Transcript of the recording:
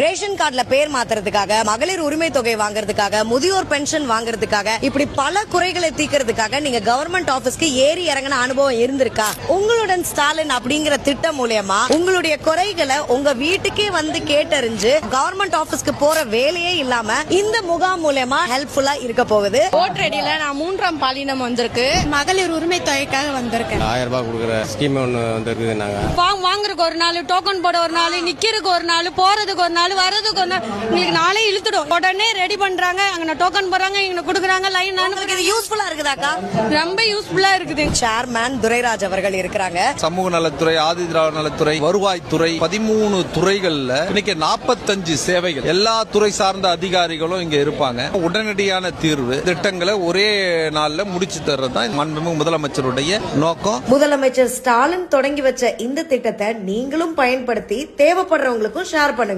Ration கார்டுல பேர் மாத்துறதுக்காக, மகளிர் உரிமை தொகை வாங்குறதுக்காக, முதியோர் பென்ஷன் வாங்குறதுக்காக, இப்படி பல குறைகளை தீர்க்கிறதுக்காக நீங்க கவர்மெண்ட் ஆபீஸ்க்கு ஏறி இறங்கின அனுபவம் இருந்திருக்கா? உங்களுடன் ஸ்டாலின் அப்படிங்கிற திட்டம் மூலமா உங்களுடைய குறைகளை உங்க வீட்டுக்கே வந்து கேட்டறிஞ்சு கவர்மெண்ட் ஆபீஸ்க்கு போற வேலையே இல்லாம இந்த முகாம் மூலமா ஹெல்ப்ஃபுல்லா இருக்க போகுது. ஓட்டடியில நான் 3ஆம் பாலினம் வந்திருக்கு, மகளிர் உரிமை தொகைக்காக வந்திருக்கேன். 1000 ரூபாய் கொடுக்குற ஸ்கீம் ஒன்று வந்திருக்கு. நாங்க வாங்குறதுக்கு ஒரு நாள், டோக்கன் போட ஒரு நாள், நிக்கிறதுக்கு ஒரு நாள், போறதுக்கு ஒரு நாள், வரதுக்கு ஒரு நாள், உங்களுக்கு நாளே இழுத்துடும். உடனே ரெடி பண்றாங்க, அங்க டோக்கன் போறாங்க, இங்க கொடுக்குறாங்க, லைன். இது யூஸ்ஃபுல்லா இருக்குதாக்கா? ரொம்ப யூஸ்ஃபுல்லா இருக்குது. சேர்மேன் துரைராஜ் அவர்கள் இருக்கிறாங்க. சமூக நலத்துறை, ஆதி திராவிட நலத்துறை, வருவாய்த்துறை, 13 துறைகள்ல இன்னைக்கு 45 சேவைகள். எல்லா துறை சார்ந்த அதிகாரிகளும் இங்க இருப்பாங்க. உடனடியான தீர்வு திட்டங்களை ஒரே நாள்ல முடிச்சு தர்றதுதான் மாண்புமிகு முதலமைச்சருடைய நோக்கம். முதலமைச்சர் ஸ்டாலின் தொடங்கி வச்ச இந்த திட்டத்தை நீங்களும் பயன்படுத்தி தேவைப்படுறவங்களுக்கும் ஷேர் பண்ணுங்க.